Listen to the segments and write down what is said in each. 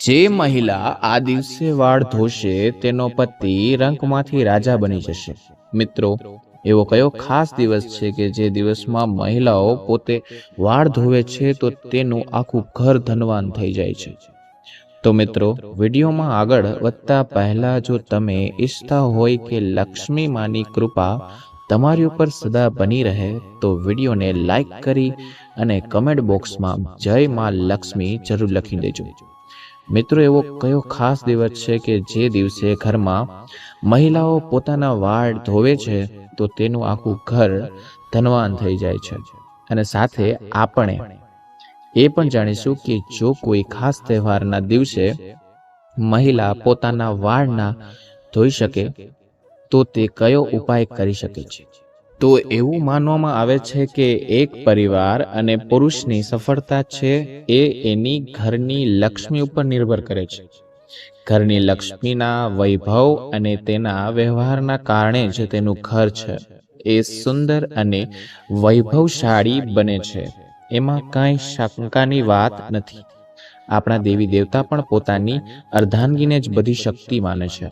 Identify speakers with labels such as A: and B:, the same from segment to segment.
A: જે મહિલા આ દિવસે વાળ ધોશે તેનો પતિ રંકમાંથી રાજા બની જશે। મિત્રો, એવો કયો ખાસ દિવસ છે કે જે દિવસમાં મહિલાઓ પોતે વાળ ધોવે છે તો તેનું આખું ઘર ધનવાન થઈ જાય છે। તો મિત્રો, વિડીયોમાં આગળ વધતા પહેલા જો તમે ઈચ્છતા હોય કે લક્ષ્મી માની કૃપા તમારી ઉપર સદા બની રહે તો વિડીયોને લાઈક કરી અને કમેન્ટ બોક્સમાં જય માં લક્ષ્મી જરૂર લખી દેજો। મિત્રો, એવો કયો ખાસ દિવસ છે કે જે દિવસે ઘરમાં મહિલાઓ પોતાના વાળ ધોવે છે તો તેનું આખું ઘર ધનવાન થઈ જાય છે। અને સાથે આપણે એ પણ જાણીશું કે જો કોઈ ખાસ તહેવારના દિવસે મહિલા પોતાના વાળ ના ધોઈ શકે તો તે કયો ઉપાય કરી શકે છે। તો એવું માનવામાં આવે છે કે એક પરિવાર અને પુરુષની સફળતા છે એ એની ઘરની લક્ષ્મી ઉપર નિર્ભર કરે છે। ઘરની લક્ષ્મીના વૈભવ અને તેના વ્યવહારના કારણે જ તેનું ઘર છે એ સુંદર અને વૈભવશાળી બને છે। એમાં કાંઈ શંકાની વાત નથી। આપણા દેવી દેવતા પણ પોતાની અર્ધાંગીને જ બધી શક્તિ માને છે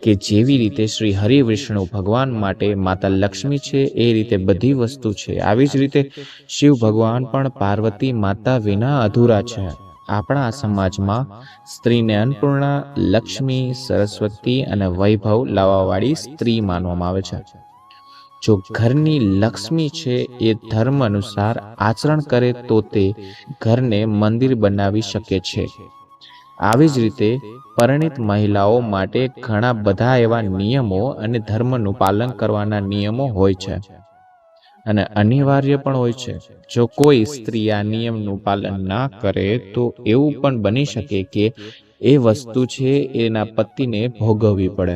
A: કે જેવી રીતે શ્રી હરિ વિષ્ણુ ભગવાન માટે માતા લક્ષ્મી છે એ રીતે બધી વસ્તુ છે, આવી જ રીતે શિવ ભગવાન પણ પાર્વતી માતા વિના અધૂરા છે। આપણા સમાજમાં સ્ત્રીને અન્નપૂર્ણા, લક્ષ્મી, સરસ્વતી અને વૈભવ લાવવાવાળી સ્ત્રી માનવામાં આવે છે। જો ઘરની લક્ષ્મી છે એ ધર્મ અનુસાર આચરણ કરે તો તે ઘરને મંદિર બનાવી શકે છે। આવી જ રીતે પરિણીત મહિલાઓ માટે ઘણા બધા એવા નિયમો અને ધર્મનું પાલન કરવાના નિયમો હોય છે અને અનિવાર્ય પણ હોય છે। જો કોઈ સ્ત્રી આ નિયમનું પાલન ના કરે તો એવું પણ બની શકે કે એ વસ્તુ છે એના પતિને ભોગવવી પડે।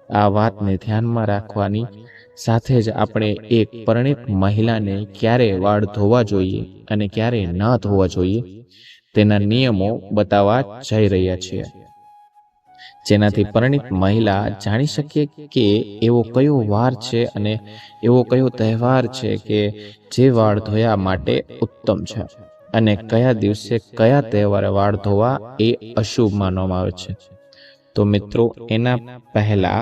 A: આ વાતને ધ્યાનમાં રાખવાની સાથે જ આપણે એક પરિણીત મહિલાને ક્યારે વાળ ધોવા જોઈએ અને ક્યારે ન ધોવા જોઈએ તેના નિયમો બતાવવા જઈ રહ્યા છીએ, જેનાથી પરિણીત મહિલા જાણી શકે કે એવો કયો વાર છે અને એવો કયો તહેવાર છે કે જે વાળ ધોયા માટે ઉત્તમ છે અને કયા દિવસે કયા તહેવારે વાળ ધોવા એ અશુભ માનવામાં આવે છે। તો મિત્રો, એના પહેલા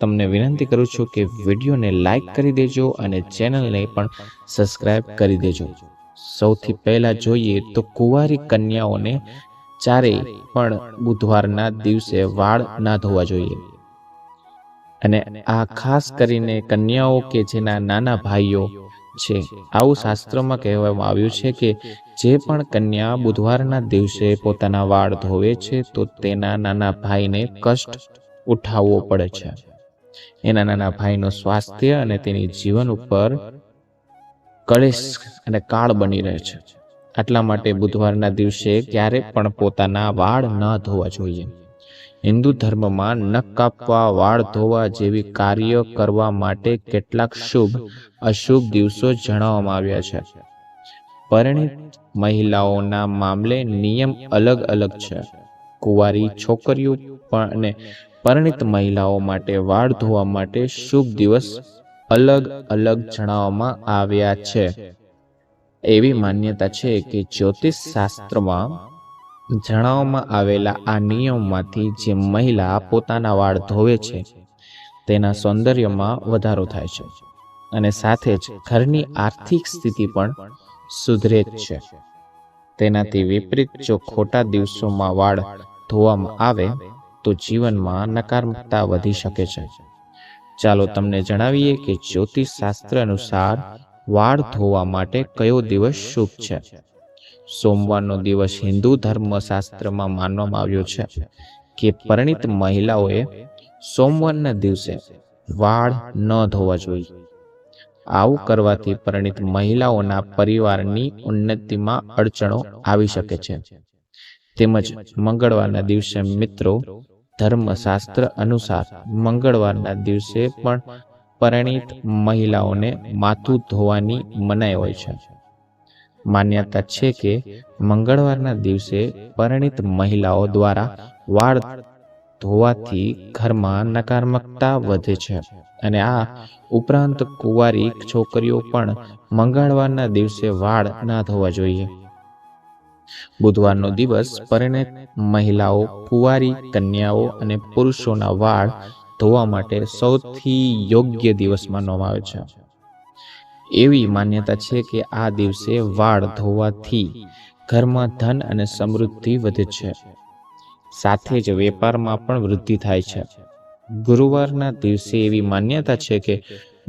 A: તમને વિનંતી કરું છું કે વિડીયોને લાઈક કરી દેજો અને ચેનલને પણ સબસ્ક્રાઇબ કરી દેજો। સૌથી પહેલા જોઈએ તો કુંવારી કન્યાઓને ચારેય પણ બુધવારના દિવસે વાળ ના ધોવા જોઈએ। અને આ ખાસ કરીને કન્યાઓ કે જેના નાના ભાઈઓ છે। આવું શાસ્ત્રમાં કહેવામાં આવ્યું છે કે જે પણ કન્યા બુધવારના દિવસે પોતાના વાળ ધોવે છે તો તેના નાના ભાઈને કષ્ટ ઉઠાવવો પડે છે। એના નાના ભાઈનું સ્વાસ્થ્ય અને તેની જીવન ઉપર કલેશ અને કાળ બની રહે છે। આટલા માટે બુધવારના દિવસે ક્યારે પણ પોતાના વાળ ન ધોવા જોઈએ। હિન્દુ ધર્મમાં નખ કાપવા, વાળ ધોવા જેવી કાર્ય કરવા માટે કેટલાક શુભ અશુભ દિવસો જણાવવામાં આવ્યા છે। પરિણીત મહિલાઓના મામલે નિયમ અલગ અલગ છે। કુંવારી છોકરીઓ અને પરિણીત મહિલાઓ માટે વાળ ધોવા માટે શુભ દિવસ અલગ અલગ જણાવવામાં આવ્યા છે। એવી માન્યતા છે કે જ્યોતિષ શાસ્ત્રમાં જણાવવામાં આવેલા આ નિયમમાંથી જે મહિલા પોતાના વાળ ધોવે છે તેના સૌંદર્યમાં વધારો થાય છે અને સાથે જ ઘરની આર્થિક સ્થિતિ પણ સુધરે જ છે। તેનાથી વિપરીત જો ખોટા દિવસોમાં વાળ ધોવામાં આવે તો જીવનમાં નકારાત્મકતા વધી શકે છે। ચાલો તમને જણાવીએ કે જ્યોતિષ શાસ્ત્ર અનુસાર વાળ ધોવા માટે કયો દિવસ શુભ છે। સોમવારનો દિવસ હિન્દુ ધર્મશાસ્ત્રમાં માનવામાં આવ્યો છે કે પરિણીત મહિલાઓએ સોમવારના દિવસે વાળ ન ધોવા જોઈએ। આવું કરવાથી પરિણીત મહિલાઓના પરિવારની ઉન્નતિમાં અડચણો આવી શકે છે। તેમજ મંગળવારના દિવસે મિત્રો, ધર્મશાસ્ત્ર અનુસાર મંગળવારના દિવસે પણ પરિણીત મહિલાઓને માથું ધોવાની મનાઈ હોય છે। માન્યતા છે કે મંગળવારના દિવસે પરિણીત મહિલાઓ દ્વારા વાળ ધોવાથી ઘરમાં નકારાત્મકતા વધે છે અને આ ઉપરાંત કુંવારી છોકરીઓ પણ મંગળવારના દિવસે વાળ ના ધોવા જોઈએ। બુધવારનો દિવસ પરિણીત મહિલાઓ, કુંવારી કન્યાઓ અને પુરુષોના વાળ ધોવા માટે સૌથી યોગ્ય દિવસ માનવામાં આવે છે. એવી માન્યતા છે કે આ દિવસે વાળ ધોવાથી ઘરમાં ધન અને સમૃદ્ધિ વધે છે. સાથે જ વેપારમાં પણ વૃદ્ધિ થાય છે. ગુરુવારના દિવસે એવી માન્યતા છે કે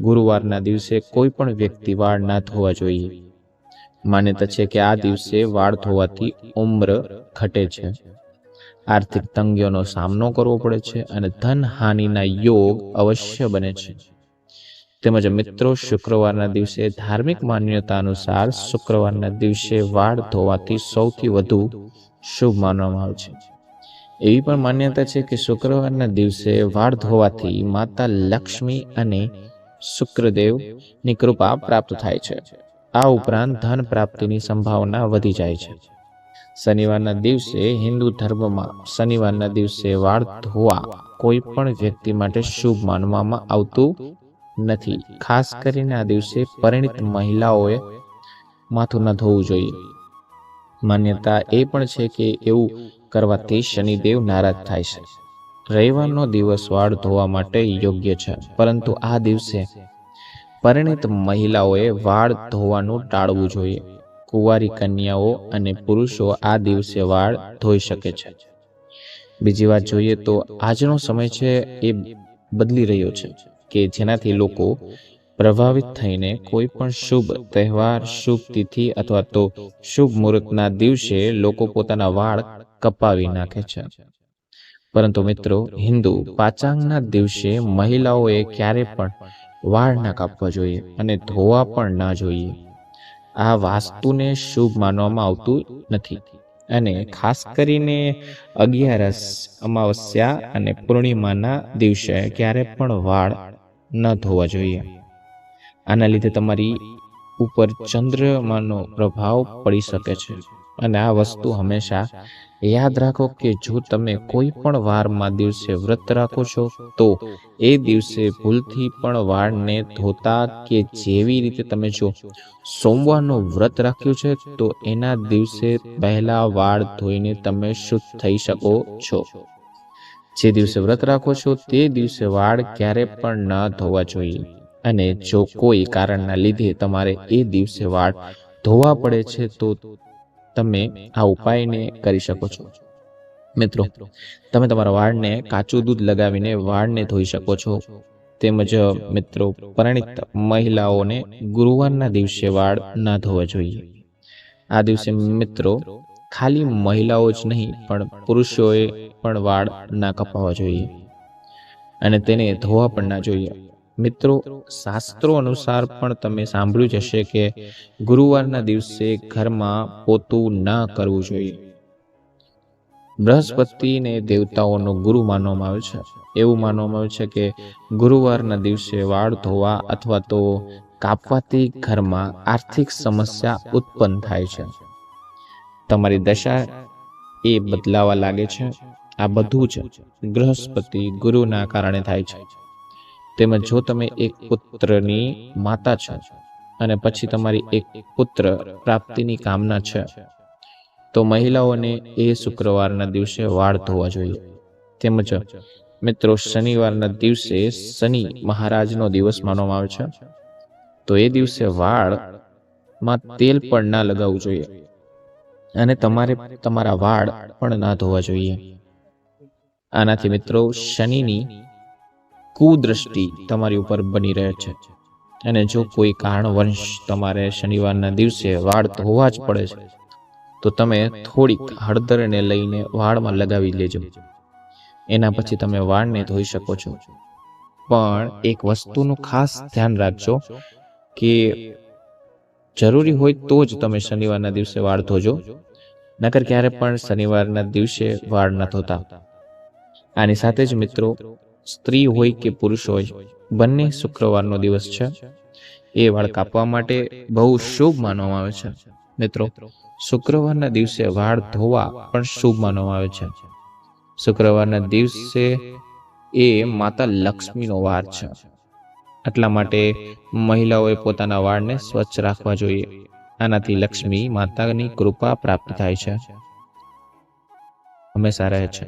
A: ગુરુવારના દિવસે કોઈ પણ વ્યક્તિ વાળ ના ધોવા જોઈએ. માન્યતા છે કે આ દિવસે વાળ ધોવાથી ઉમ્ર ઘટે છે, આર્થિક તંગીઓનો સામનો કરવો પડે છે અને ધન હાનિના યોગ અવશ્ય બને છે. તેમજ મિત્રો, શુક્રવારના દિવસે ધાર્મિક માન્યતા અનુસાર શુક્રવારના દિવસે વાળ ધોવાથી સૌથી વધુ શુભ માનવામાં આવે છે. એવી પણ માન્યતા છે કે શુક્રવારના દિવસે વાળ ધોવાથી માતા લક્ષ્મી અને શુક્રદેવની કૃપા પ્રાપ્ત થાય છે. આ ઉપરાંત ધન પ્રાપ્તિની સંભાવના વધી જાય છે. શનિવારના દિવસે હિન્દુ ધર્મમાં શનિવારના દિવસે વાળ ધોવા કોઈ પણ વ્યક્તિ માટે શુભ માનવામાં આવતું નથી. ખાસ કરીને આ દિવસે પરિણીત મહિલાઓએ માથું ન ધોવું જોઈએ. માન્યતા એ પણ છે કે એવું કરવાથી શનિદેવ નારાજ થાય છે. રવિવારનો દિવસ વાળ ધોવા માટે યોગ્ય છે, પરંતુ આ દિવસે પરિણીત મહિલાઓએ વાળ ધોવાનું ટાળવું જોઈએ. કુંવારી કન્યાઓ અને પુરુષો આ દિવસે વાળ ધોઈ શકે છે. બીજી વાત જોઈએ તો આજનો સમય છે એ બદલી રહ્યો છે કે જેનાથી લોકો પ્રભાવિત થઈને કોઈ પણ શુભ તહેવાર, શુભ તિથિ અથવા તો શુભ મુહૂર્તના દિવસે લોકો પોતાના વાળ કપાવી નાખે છે. પરંતુ મિત્રો, હિન્દુ પાંચાંગના દિવસે મહિલાઓએ ક્યારે પણ વાળ ના કાપવા જોઈએ અને ધોવા પણ ના જોઈએ. આ વાસ્તુને શુભ માનવામાં આવતું નથી અને ખાસ કરીને અગિયારસ, અમાવસ્યા અને પૂર્ણિમાના દિવસે ક્યારે પણ વાળ ન ધોવા જોઈએ. આના લીધે તમારી ઉપર ચંદ્રમાનો પ્રભાવ પડી શકે છે. અને આ વસ્તુ હંમેશા યાદ રાખો કે જો તમે કોઈ પણ વારમાં દિવસે વ્રત રાખો છો તો એ દિવસે ભૂલથી પણ વાળને ધોતા કે જેવી રીતે તમે જો સોમવારનું વ્રત રાખ્યું છે તો એના દિવસે પહેલા વાળ ધોઈને તમે શુદ્ધ થઈ શકો છો. જે દિવસે વ્રત રાખો છો તે દિવસે વાળ ક્યારે પણ ન ધોવા જોઈએ. અને જો કોઈ કારણના લીધે તમારે એ દિવસે વાળ ધોવા પડે છે તો તમે આ ઉપાયને કરી શકો છો. મિત્રો, તમે તમારા વાળને કાચું દૂધ લગાવીને વાળને ધોઈ શકો છો. તેમજ મિત્રો, પરિણીત મહિલાઓને ગુરુવારના દિવસે વાળ ના ધોવા જોઈએ. આ દિવસે મિત્રો ખાલી મહિલાઓ જ નહીં પણ પુરુષોએ પણ વાળ ના કપાવવા જોઈએ અને તેને ધોવા પણ ના જોઈએ. મિત્રો, શાસ્ત્રો અનુસાર પણ તમે સાંભળ્યું જ હશે કે ગુરુવારના દિવસે ઘરમાં પોતું ના કરવું જોઈએ. બૃહસ્પતિને દેવતાઓનો ગુરુ માનવામાં આવે છે. એવું માનવામાં આવે છે કે ગુરુવારના દિવસે વાળ ધોવા અથવા તો કાપવાથી ઘરમાં આર્થિક સમસ્યા ઉત્પન્ન થાય છે. તમારી દશા એ બદલાવા લાગે છે. આ બધું જ બૃહસ્પતિ ગુરુના કારણે થાય છે. તેમજ જો તમે એક પુત્રની માતા છો અને પછી તમારી એક પુત્ર પ્રાપ્તિની કામના છે તો મહિલાઓને એ શુક્રવારના દિવસે વાળ ધોવા જોઈએ. તેમજ મિત્રો, શનિવારના દિવસે શનિ મહારાજનો દિવસ માનવામાં આવે છે, તો એ દિવસે વાળમાં તેલ પણ ના લગાવવું જોઈએ અને તમારે તમારા વાળ પણ ના ધોવા જોઈએ. આનાથી મિત્રો શનિની કુદ્રષ્ટિ તમારી ઉપર બની રહે છે અને જો કોઈ કારણવશ તમારે શનિવારના દિવસે વાળ ધોવા જ પડે છે તો તમે થોડીક હળદરને લઈને વાળમાં લગાવી લેજો. એના પછી તમે વાળને ધોઈ શકો છો. પણ એક વસ્તુનું ખાસ ધ્યાન રાખજો કે જરૂરી હોય તો જ તમે શનિવારના દિવસે વાળ ધોજો, નકર ક્યારે પણ શનિવારના દિવસે વાળ ન ધોતા. આની સાથે જ મિત્રો, સ્ત્રી હોય કે પુરુષ હોય, બંને શુક્રવારનો દિવસ છે એ વાળ કાપવા માટે બહુ શુભ માનવામાં આવે છે. મિત્રો, શુક્રવારના દિવસે વાળ ધોવા પણ શુભ માનવામાં આવે છે. શુક્રવારના દિવસે એ માતા લક્ષ્મીનો વાર છે. એટલા માટે મહિલાઓએ પોતાના વાળને સ્વચ્છ રાખવા જોઈએ આનાથી લક્ષ્મી માતાની કૃપા પ્રાપ્ત થાય છે, હંમેશા રહે છે.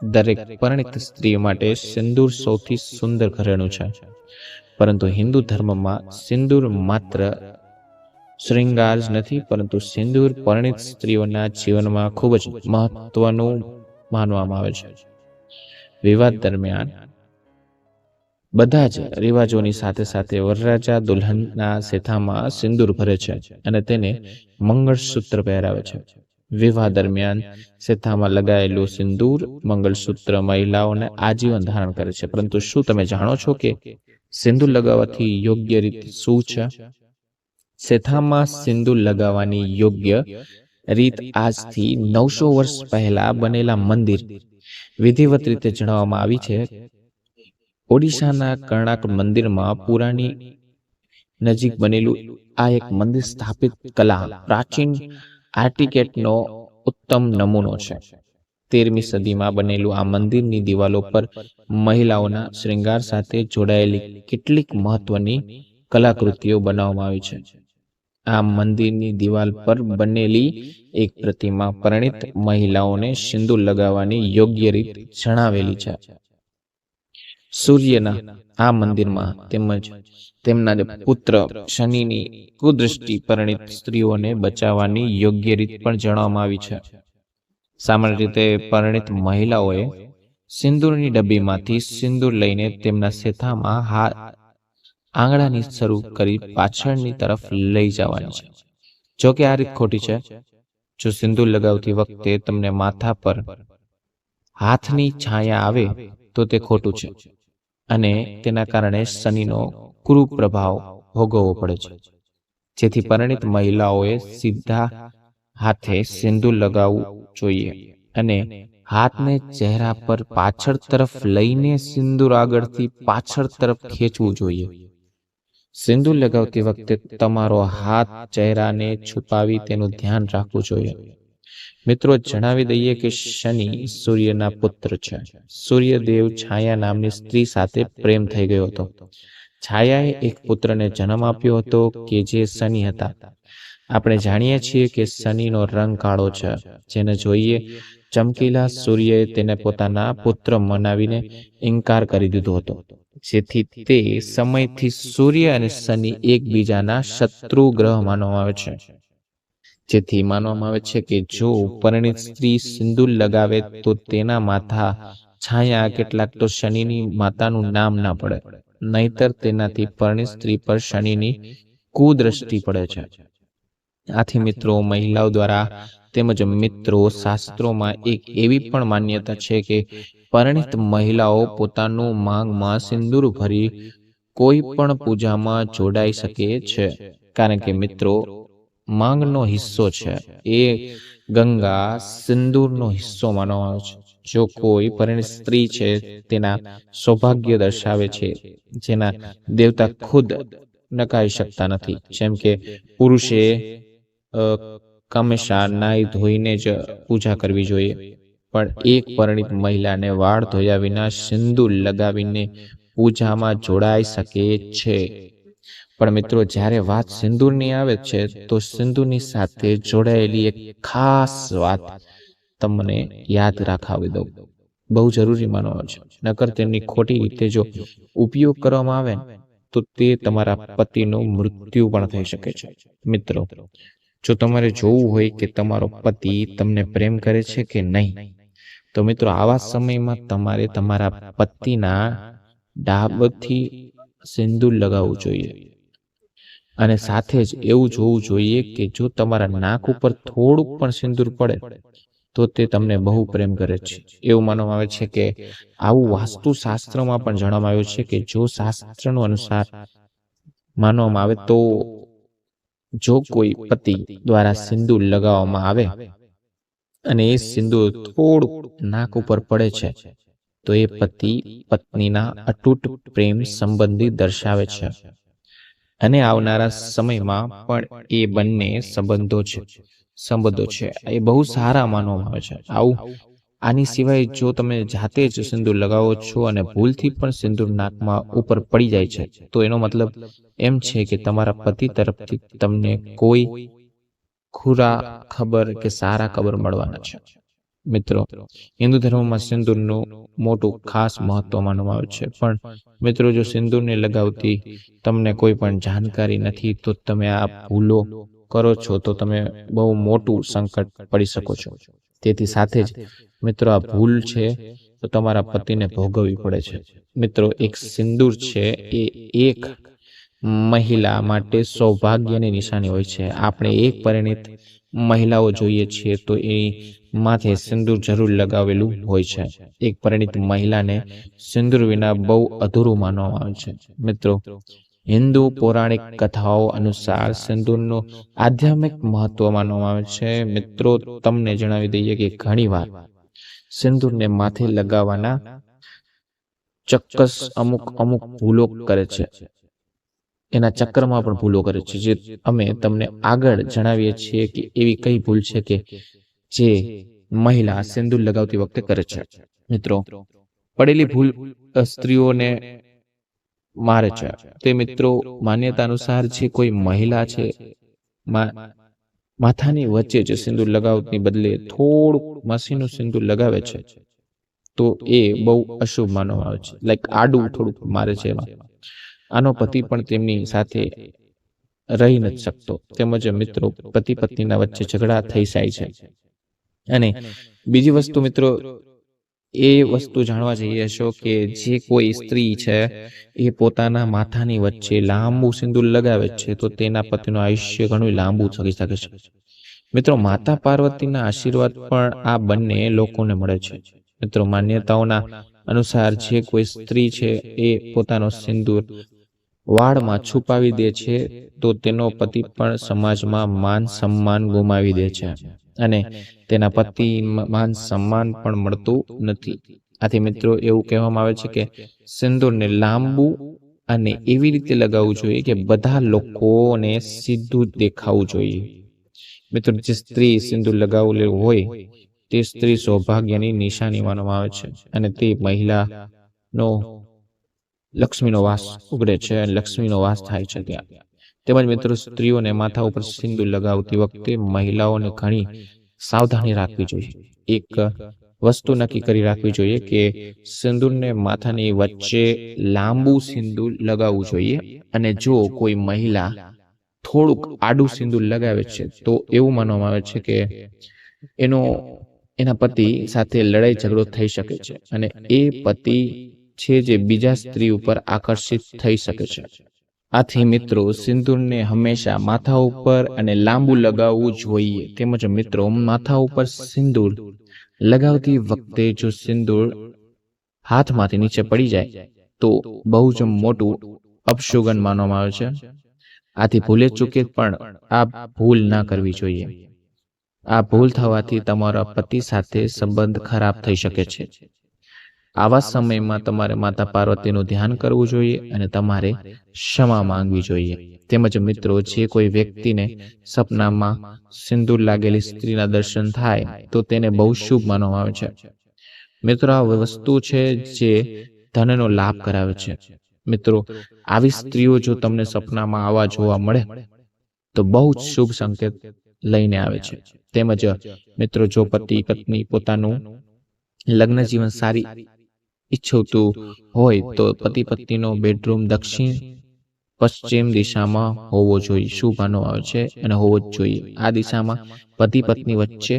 A: દરેક પરિણીત સ્ત્રી માટે સિંદૂર સૌથી સુંદર ઘરેણું છે, પરંતુ હિન્દુ ધર્મમાં સિંદૂર માત્ર શ્રૃંગાર જ નથી, પરંતુ સિંદૂર પરિણીત સ્ત્રીઓના જીવનમાં ખૂબ જ મહત્વનું માનવામાં આવે છે. વિવાહ દરમિયાન બધા જ રિવાજોની સાથે સાથે વરરાજા દુલ્હનના સેથામાં સિંદૂર ભરે છે અને તેને મંગળસૂત્ર પહેરાવે છે. વિવાહ દરમિયાન સેથામાં લગાયેલું સિંદૂર મંગળસૂત્ર મહિલાઓને આજીવન ધારણ કરે છે. પરંતુ શું તમે જાણો છો કે સિંદૂર લગાવવાથી યોગ્ય રીત શું છે? સેથામાં સિંદૂર લગાવવાની યોગ્ય રીત આજથી 900 વર્ષ પહેલા બનેલા મંદિર વિધિવત રીતે જણાવવામાં આવી છે. ઓડિશાના કર્ણાક મંદિરમાં પુરાની નજીક બનેલું આ એક મંદિર સ્થાપિત કલા પ્રાચીન આર્ટિકેટનો ઉત્તમ નમૂનો છે. 13મી સદીમાં બનેલું આ મંદિરની દિવાલો પર મહિલાઓના શ્રૃંગાર સાથે જોડાયેલી કેટલીક મહત્વની કલાકૃતિઓ બનાવવામાં આવી છે. આ મંદિરની દિવાલ પર બનેલી એક પ્રતિમા પરિણીત મહિલાઓને સિંદૂર લગાવવાની યોગ્ય રીત જણાવેલી છે. સૂર્યના આ મંદિરમાં તેમજ તેમના પુત્ર શનિની કુદૃષ્ટિ પરિણીત સ્ત્રીઓને બચાવવાની યોગ્ય રીત પણ જણાવવામાં આવી છે. સામાન્ય રીતે પરિણીત મહિલાઓએ સિંદૂરની ડબ્બીમાંથી સિંદૂર લઈને તેમના સેથામાં આંગળાની શરૂ કરી પાછળની તરફ લઈ જવાની છે. જો કે આ રીત ખોટી છે. જો સિંદૂર લગાવતી વખતે તમને માથા પર હાથની છાયા આવે તો તે ખોટું છે અને તેના કારણે શનિનો કુપ્રભાવ ભોગવવો પડે છે. જેથી પરિણીત મહિલાઓએ સીધા હાથે સિંદૂર લગાવવું જોઈએ અને હાથને ચહેરા પર પાછળ તરફ લઈને સિંદૂર આગળથી પાછળ તરફ ખેંચવું જોઈએ. સિંદૂર લગાવતી વખતે તમારો હાથ ચહેરાને છુપાવી તેનું ધ્યાન રાખવું જોઈએ. મિત્રો, જણાવી દઈએ કે શનિ સૂર્યના પુત્ર છે. સૂર્યદેવ છાયા નામની સ્ત્રી સાથે પ્રેમ થઈ ગયો હતો. છાયાએ એક પુત્રને જન્મ આપ્યો હતો કે જે શનિ હતા. આપણે જાણીએ છીએ કે શનિનો રંગ કાળો છે, જેને જોઈએ ચમકીલા સૂર્યએ તેને પોતાના પુત્ર મનાવીને ઇનકાર કરી દીધો હતો. જેથી તે સમયથી સૂર્ય અને શનિ એકબીજાના શત્રુ ગ્રહ માનવામાં આવે છે. જેથી માનવામાં આવે છે કે જો પરિણીત સ્ત્રી સિંદૂર લગાવે તો તેના માથા છાયા કેટલાક તો શનિની માતાનું નામ ના પડે, નહીતર તેનાથી પરિણીત સ્ત્રી પર શનિની કુદ્રષ્ટિ પડે છે. આથી મિત્રો, મહિલાઓ દ્વારા તેમજ મિત્રો શાસ્ત્રોમાં એક એવી પણ માન્યતા છે કે પરિણીત મહિલાઓ પોતાનું માંગમાં સિંદૂર ભરી કોઈ પણ પૂજામાં જોડાઈ શકે છે. કારણ કે મિત્રો, માંગનો હિસ્સો છે એ ગંગા સિંદૂરનો હિસ્સો માનવામાં આવે છે. જો કોઈ પરિણીત સ્ત્રી છે તેના સૌભાગ્ય દર્શાવે છે, જેના દેવતા ખુદ નકારી શકતા નથી. જેમ કે પુરુષે હંમેશા નાઈ ધોઈને જ પૂજા કરવી જોઈએ, પણ એક પરિણીત મહિલાને વાળ ધોયા વિના સિંદૂર લગાવીને પૂજામાં જોડાઈ શકે છે. પણ મિત્રો, જ્યારે વાત સિંદૂરની આવે છે તો સિંદૂરની સાથે જોડાયેલી એક ખાસ વાત તમને યાદ રાખાવી દઉં. બહુ જરૂરી માનવામાં આવે છે, નકર તેમની ખોટી રીતે જો ઉપયોગ કરવામાં આવે તો તે તમારા પતિનું મૃત્યુ પણ થઈ શકે છે. મિત્રો, જો તમારે જોવું હોય કે તમારો પતિ તમને પ્રેમ કરે છે કે નહીં, તો મિત્રો આવા સમયમાં તમારે તમારા પતિના ડાબથી સિંદૂર લગાવવું જોઈએ. અને સાથે જ એવું જોવું જોઈએ કે જો તમારા નાક ઉપર થોડુંક પણ સિંદૂર પડે તો તે તમને બહુ પ્રેમ કરે છે. એવું માનવામાં આવે છે કે આવું વાસ્તુશાસ્ત્રમાં પણ જણાવવામાં આવ્યું છે કે જો શાસ્ત્રનું અનુસાર માનવામાં આવે તો જો કોઈ પતિ દ્વારા સિંદૂર લગાવવામાં આવે અને એ સિંદૂર થોડુંક નાક ઉપર પડે છે તો એ પતિ પત્નીના અતૂટ પ્રેમ સંબંધી દર્શાવે છે અને આવનારા સમયમાં પણ એ બંને સંબંધો છે એ બહુ સારા માનવામાં આવે છે. આની સિવાય જો તમે જાતે જ સિંદૂર લગાવો છો અને ભૂલથી પણ સિંદૂર નાકમાં ઉપર પડી જાય છે તો એનો મતલબ એમ છે કે તમારા પતિ તરફથી તમને કોઈ ખુરા ખબર કે સારા ખબર મળવાના છે. મિત્રો, હિન્દુ ધર્મમાં સિંદૂરનું મોટું ખાસ મહત્વ માનવામાં આવે છે. પણ મિત્રો, જો સિંદૂરને લગાવતી તમને કોઈ પણ જાણકારી નથી તો તમે આ ભૂલો કરો છો તો તમે બહુ મોટું સંકટ પડી શકો છો. તેથી સાથે જ મિત્રો, આ ભૂલ છે તો તમારા પતિને ભોગવવી પડે છે. મિત્રો, એક સિંદૂર છે એ એક મહિલા માટે સૌભાગ્યની નિશાની હોય છે. આપણે એક પરિણીત મહિલાઓ જોઈએ છીએ તો એ માથે સિંદૂર જરૂર લગાવેલું હોય છે. એક પરિણીત મહિલાને સિંદૂર વિના બહુ અધૂરું માનવામાં આવે છે. મિત્રો, હિન્દુ પૌરાણિક કથાઓ અનુસાર સિંદૂરનું આધ્યાત્મિક મહત્વ માનવામાં આવે છે. મિત્રો, તમને જણાવી દઈએ કે ઘણીવાર સિંદૂરને માથે લગાવવાના ચોક્કસ અમુક ભૂલો કરે છે. એના ચક્કરમાં પણ ભૂલો કરે છે, જે અમે તમને આગળ જણાવીએ છીએ કે એવી કઈ ભૂલ છે કે જે મહિલા સિંદૂર લગાવતી વખતે કરે છે. મિત્રો, પડેલી ભૂલ સ્ત્રીઓને મારે છે. તે મિત્રો, માન્યતા અનુસાર જે કોઈ મહિલા છે માથાની વચ્ચે જે સિંદૂર લગાવતી બદલે થોડુંક મસીનું સિંદૂર લગાવે છે તો એ બહુ અશુભ માનવામાં આવે છે. લાઈક આડું થોડુંક મારે છે એમાં. આનો પતિ પણ તેમની સાથે રહી નથી શકતો. તેમજ મિત્રો, પતિ પત્નીના વચ્ચે ઝઘડા થઈ જાય છે. અને બીજી વસ્તુ મિત્રો, એ વસ્તુ જાણવા જઈએ છો કે જે કોઈ સ્ત્રી છે એ પોતાના માથાની વચ્ચે લાંબુ સિંદૂર લગાવે છે તો તેના પતિનું આયુષ્ય ઘણું લાંબુ થઈ શકે છે. મિત્રો, માતા પાર્વતીના આશીર્વાદ પણ આ બંને લોકોને મળે છે. મિત્રો, માન્યતાઓના અનુસાર જે કોઈ સ્ત્રી છે એ પોતાનો સિંદૂર વાળમાં છુપાવી દે છે તો તેનો પતિ પણ સમાજમાં માન સન્માન ગુમાવી દે છે અને તેના પતિ માન સન્માન પણ મળતું નથી. આથી મિત્રો, એવું કહેવામાં આવે છે કે સિંદૂરને લાંબુ અને એવી રીતે લગાવવું જોઈએ કે બધા લોકોને સીધું દેખાવું જોઈએ. મિત્રો, જે સ્ત્રી સિંદૂર લગાવેલું હોય તે સ્ત્રી સૌભાગ્યની નિશાની માનવામાં આવે છે અને તે મહિલાનો લક્ષ્મીનો વાસ ઉગડે છે અને લક્ષ્મીનો વાસ થાય છે ત્યાં. તેમજ મિત્રો, સ્ત્રીઓને માથા ઉપર સિંદૂર લગાવતી વખતે મહિલાઓને ઘણી સાવધાની રાખવી જોઈએ. એક વસ્તુ નક્કી કરી રાખવી જોઈએ કે સિંદૂરને માથાની વચ્ચે લાંબુ સિંદૂર લગાવવું જોઈએ. અને જો કોઈ મહિલા થોડુંક આડું સિંદૂર લગાવે છે તો એવું માનવામાં આવે છે કે એના પતિ સાથે લડાઈ ઝઘડો થઈ શકે છે અને એ પતિ છે જે બીજા સ્ત્રી ઉપર આકર્ષિત થઈ શકે છે. આથી મિત્રો, સિંદૂરને હંમેશા માથા ઉપર અને લાંબુ લગાવવું જોઈએ. તેમજ મિત્રો, માથા ઉપર સિંદૂર લગાવતી વખતે જો સિંદૂર હાથમાંથી નીચે પડી જાય તો બહુ જ મોટું અપશુગન માનવામાં આવે છે. આથી ભૂલે ચૂકે પણ આ ભૂલ ના કરવી જોઈએ. આ ભૂલ થવાથી તમારા પતિ સાથે સંબંધ ખરાબ થઈ શકે છે. આવા સમયમાં તમારે માતા પાર્વતીનું ધ્યાન કરવું જોઈએ અને તમારે ક્ષમા માંગવી જોઈએ. તેમજ મિત્રો, જે કોઈ વ્યક્તિને સપનામાં સિંદૂર લાગેલી સ્ત્રીના દર્શન થાય તો તેને બહુ શુભ માનવામાં આવે છે. મિત્રો, આ વસ્તુ છે જે ધનનો લાભ કરાવે છે. મિત્રો, આવી સ્ત્રીઓ જો તમને સપનામાં આવા જોવા મળે તો બહુ જ શુભ સંકેત લઈને આવે છે. તેમજ મિત્રો, જો પતિ પત્ની પોતાનું લગ્ન જીવન સારી ઈચ્છતું હોય તો પતિ પત્નીનો બેડરૂમ દક્ષિણ પશ્ચિમ દિશામાં હોવો જોઈએ. શુભ માનવામાં આવે છે અને હોવો જ જોઈએ. આ દિશામાં પતિ પત્ની વચ્ચે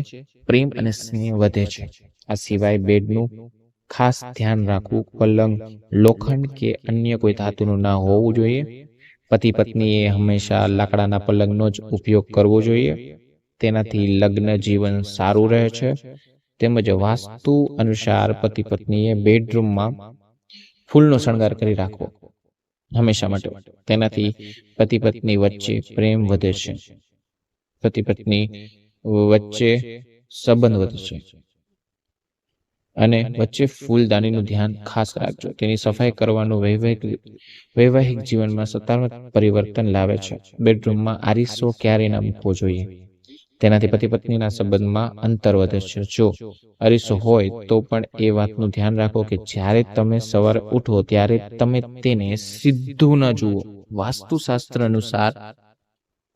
A: પ્રેમ અને સ્નેહ વધે છે. આ સિવાય બેડનું ખાસ ધ્યાન રાખવું. પલંગ લોખંડ કે અન્ય કોઈ ધાતુનું ના હોવું જોઈએ. પતિ પત્નીએ હંમેશા લાકડાના પલંગનો જ ઉપયોગ કરવો જોઈએ. તેનાથી લગ્ન જીવન સારું રહે છે. તેમજ વાસ્તુ અનુસાર પતિ પત્નીએ બેડરૂમમાં ફૂલનો શણગાર કરી રાખવો હંમેશા માટે. તેનાથી પતિ પત્ની વચ્ચે પ્રેમ વધે છે. પતિ પત્ની વચ્ચે સંબંધ વધે છે. અને વચ્ચે ફૂલદાનીનું ધ્યાન ખાસ રાખજો. તેની સફાઈ કરવાનું વૈવાહિક જીવનમાં સકારાત્મક પરિવર્તન લાવે છે. બેડરૂમમાં આરીસો ક્યારેય ના મૂકવો જોઈએ. તેનાથી પતિ પત્નીના સંબંધમાં અંતર વધે છે. જો અરીસો હોય તો પણ એ વાતનું ધ્યાન રાખો કે જ્યારે તમે સવારે ઉઠો ત્યારે તમે તેને સીધું ન જુઓ. વાસ્તુશાસ્ત્ર અનુસાર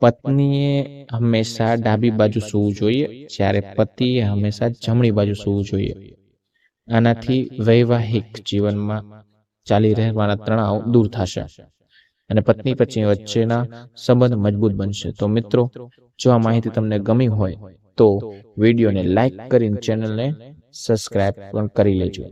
A: પત્નીએ હંમેશા ડાબી બાજુ સૂવું જોઈએ, જ્યારે પતિએ હંમેશા જમણી બાજુ સૂવું જોઈએ. આનાથી વૈવાહિક જીવનમાં ચાલી રહેવાના તણાવ દૂર થશે અને પત્ની પત્ની વચ્ચેના સંબંધ મજબૂત બનશે. તો મિત્રો, જો આ માહિતી તમને ગમી હોય તો વિડીયોને લાઈક કરીને ચેનલને સબસ્ક્રાઇબ પણ કરી લેજો.